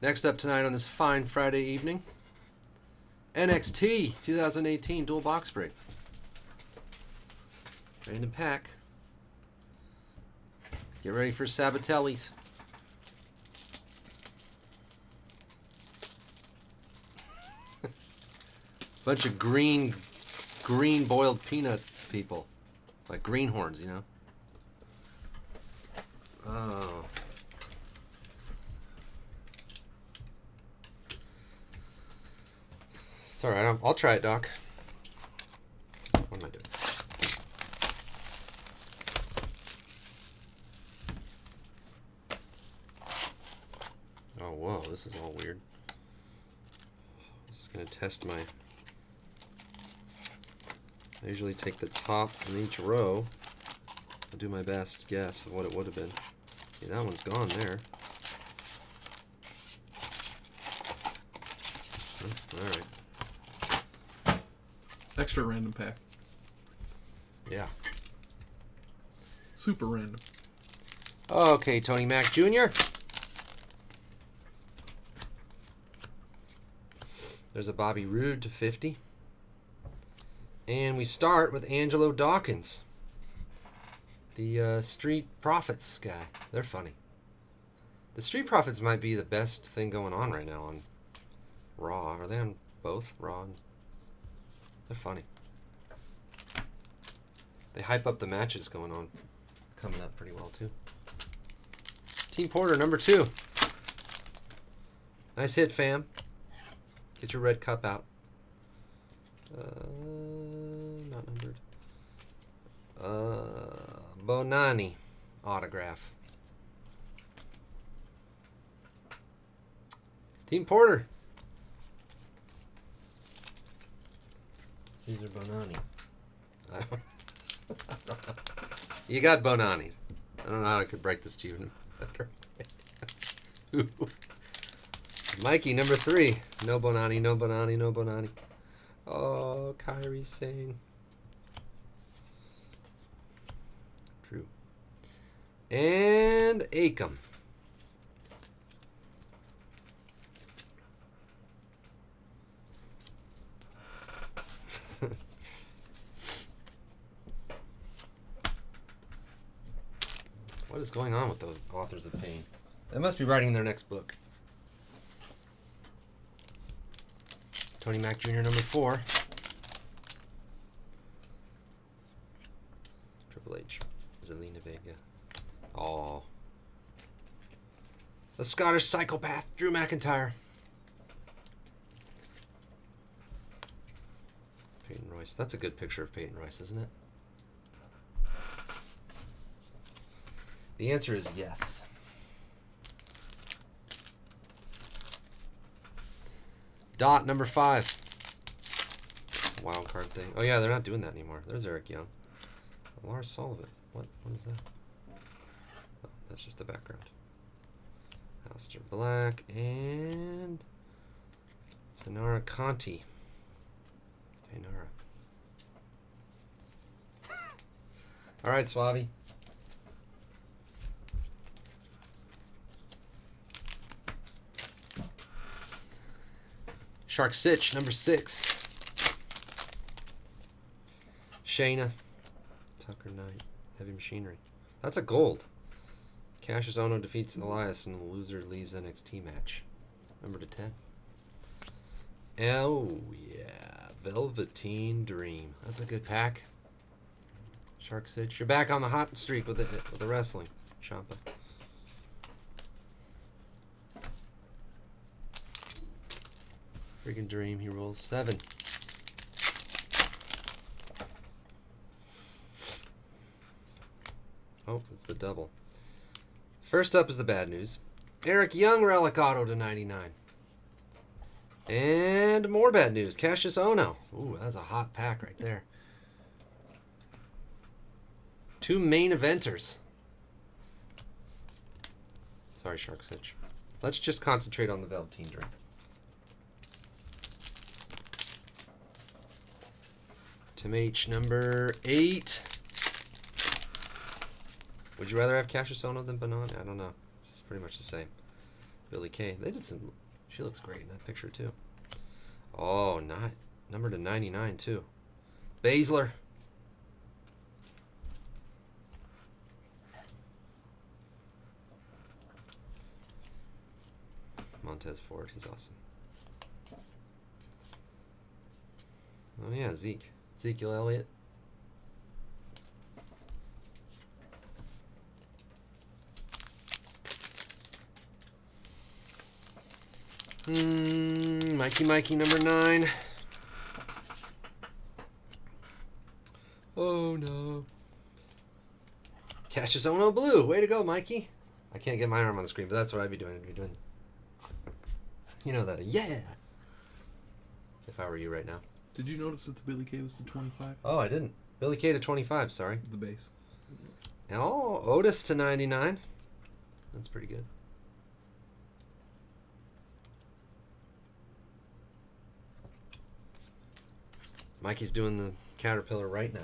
Next up tonight on this fine Friday evening, NXT 2018 dual box break. Random pack. Get ready for Sabatelli's. Bunch of green boiled peanut people. Like greenhorns, you know? Oh. It's alright, I'll try it, Doc. What am I doing? Oh, whoa, this is all weird. This is going to test my... I usually take the top in each row. I'll do my best guess of what it would have been. Okay, that one's gone there. Alright. Extra random pack. Yeah. Super random. Okay, Tony Mac Jr. There's a Bobby Roode to 50. And we start with Angelo Dawkins. The Street Profits guy. They're funny. The Street Profits might be the best thing going on right now on Raw. Are they on both? Raw and... They're funny. They hype up the matches going on. Coming up pretty well, too. Team Porter, number 2. Nice hit, fam. Get your red cup out. Not numbered. Bonani autograph. Team Porter. Caesar Bonani. I don't know. You got Bonani. I don't know how I could break this to you better. Mikey, number 3. No Bonani, no Bonani, no Bonani. Oh, Kyrie Singh. True. And Akam. What is going on with those authors of pain? They must be writing their next book. Tony Mac Jr. number 4. Triple H. Zelina Vega. Oh. The Scottish psychopath, Drew McIntyre. Peyton Royce. That's a good picture of Peyton Royce, isn't it? The answer is yes. Dot number 5. Wild card thing. Oh yeah, they're not doing that anymore. There's Eric Young. Lars Sullivan. What is that? Oh, that's just the background. Aleister Black and Tanara Conti. Tanara. All right, Suave. Shark Sitch, number 6. Shayna. Tucker Knight. Heavy Machinery. That's a gold. Cassius Ohno defeats Elias and the loser leaves NXT match. Number to 10. Oh, yeah. Velveteen Dream. That's a good pack. Shark Sitch. You're back on the hot streak with the wrestling. Ciampa. Freaking Dream. He rolls 7. Oh, it's the double. First up is the bad news. Eric Young relic auto to 99. And more bad news. Cassius Ohno. Ooh, that's a hot pack right there. 2 main eventers. Sorry, Shark Sitch. Let's just concentrate on the Velveteen Dream. Tim H, number 8. Would you rather have Cassius Ohno than Bonani? I don't know. It's pretty much the same. Billie Kay. They did some. She looks great in that picture too. Oh, not number to 99 too. Baszler. Montez Ford. He's awesome. Oh yeah, Zeke. Ezekiel Elliott. Mikey number 9. Oh no. Cassius Ono blue. Way to go, Mikey. I can't get my arm on the screen, but that's what I'd be doing. I'd be doing. You know that. Yeah. If I were you right now. Did you notice that the Billie Kay was to 25? Oh, I didn't. Billie Kay to 25, sorry. The base. Oh, Otis to 99. That's pretty good. Mikey's doing the Caterpillar right now.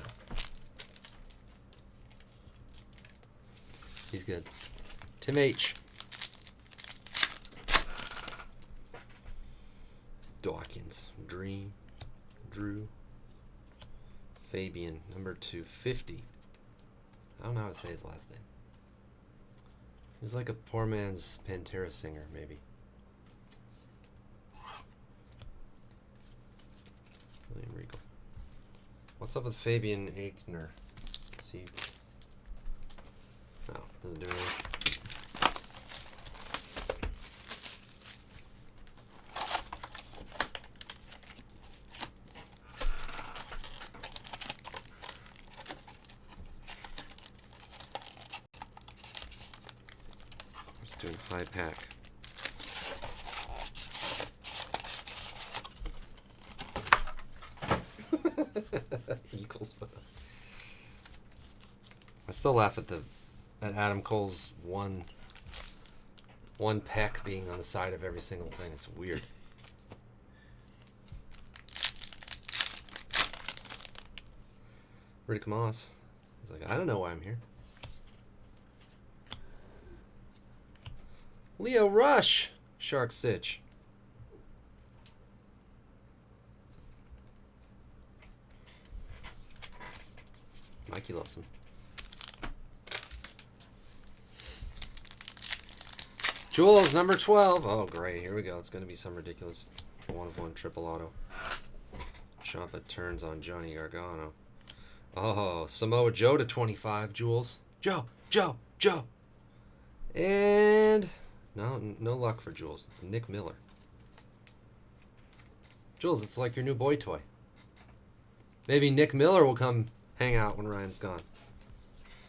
He's good. Tim H. Dawkins. Drew. Fabian. Number 250. I don't know how to say his last name. He's like a poor man's Pantera singer, maybe. William Regal. What's up with Fabian Aichner? Let's see. Oh, doesn't do anything. Just doing high pack. Eagles. I still laugh at Adam Cole's one peck being on the side of every single thing. It's weird. Riddick Moss. He's like, I don't know why I'm here. Leo Rush. Shark Stitch. Mikey loves him. Jules, number 12. Oh, great. Here we go. It's going to be some ridiculous 1-of-1 triple auto. Ciampa turns on Johnny Gargano. Oh, Samoa Joe to 25, Jules. Joe. And no luck for Jules. Nick Miller. Jules, it's like your new boy toy. Maybe Nick Miller will come hang out when Ryan's gone.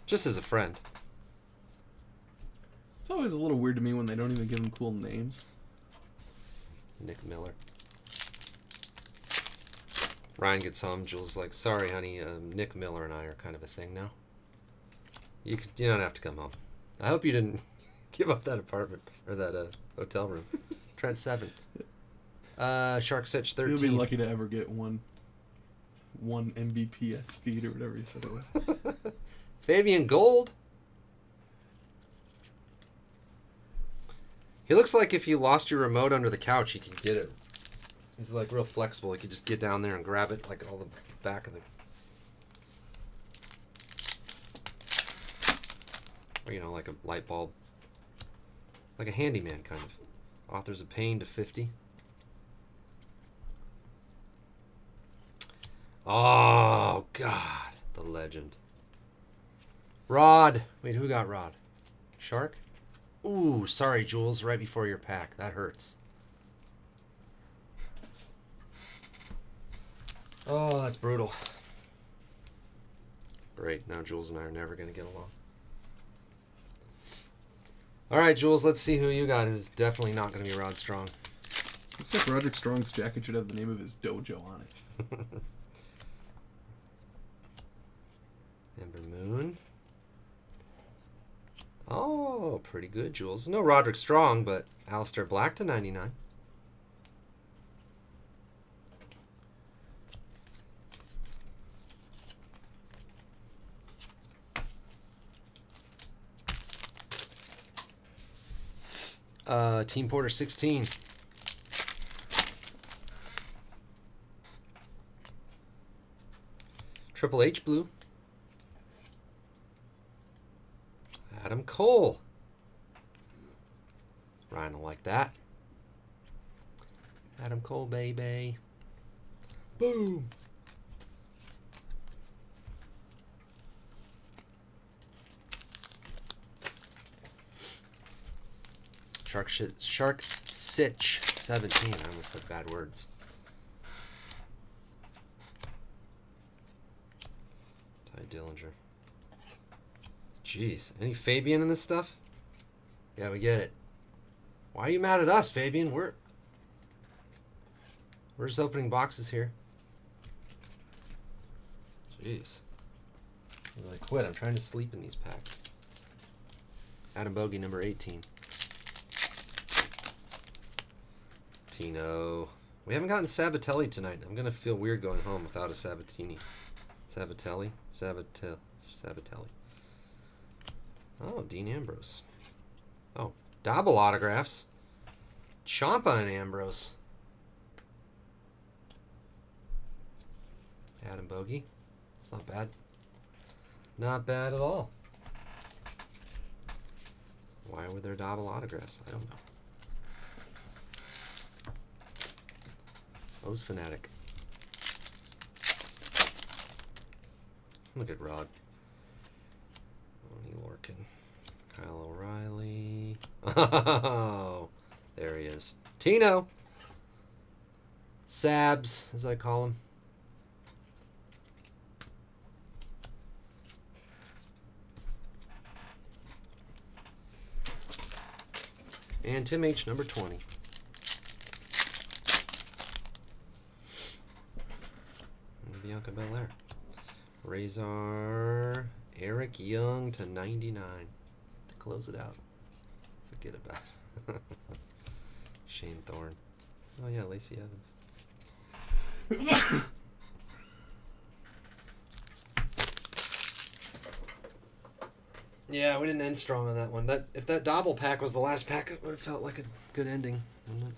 Just as a friend. It's always a little weird to me when they don't even give them cool names. Nick Miller. Ryan gets home. Jules is like, sorry, honey. Nick Miller and I are kind of a thing now. You don't have to come home. I hope you didn't give up that apartment or that hotel room. Trent 7. Shark Stitch 13. You'll be lucky to ever get one MVP at speed or whatever you said it was. Fabian Gold. He looks like if you lost your remote under the couch, you can get it. He's like real flexible. He could just get down there and grab it like all the back of the... Or, you know, like a light bulb. Like a handyman, kind of. Authors of Pain to 50. Oh, God. The legend. Rod. Wait, who got Rod? Shark? Ooh, sorry, Jules. Right before your pack. That hurts. Oh, that's brutal. Great. Now Jules and I are never going to get along. All right, Jules, let's see who you got who's definitely not going to be Rod Strong. Looks like Roderick Strong's jacket should have the name of his dojo on it. Ember Moon. Oh, pretty good, Jules. No Roderick Strong, but Aleister Black to 99. Team Porter 16. Triple H blue. Adam Cole. Ryan will like that. Adam Cole, baby. Boom. Shark Sitch 17. I almost said bad words. Ty Dillinger. Jeez. Any Fabian in this stuff? Yeah, we get it. Why are you mad at us, Fabian? We're just opening boxes here. Jeez. I quit. I'm trying to sleep in these packs. Adam Bogey, number 18. Tino. We haven't gotten Sabatelli tonight. I'm going to feel weird going home without a Sabatini. Sabatelli? Sabatelli. Oh, Dean Ambrose. Oh, double autographs. Ciampa and Ambrose. Adam Bogey. It's not bad. Not bad at all. Why were there double autographs? I don't know. O's Fanatic. Look at Rod. Oni Lorcan. Kyle O'Reilly. Oh, there he is. Tino. Sabs, as I call him. And Tim H, number 20. And Bianca Belair. Razor Eric Young to 99. To close it out. Forget about it. Shane Thorne. Oh yeah, Lacey Evans. Yeah, we didn't end strong on that one. If that double pack was the last pack, it would have felt like a good ending, wouldn't it?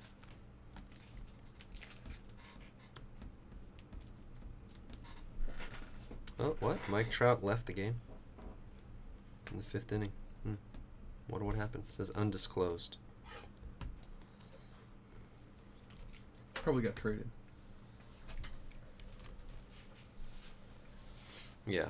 Oh, what? Mike Trout left the game in the 5th inning. Wonder what happened. It says undisclosed. Probably got traded. Yeah.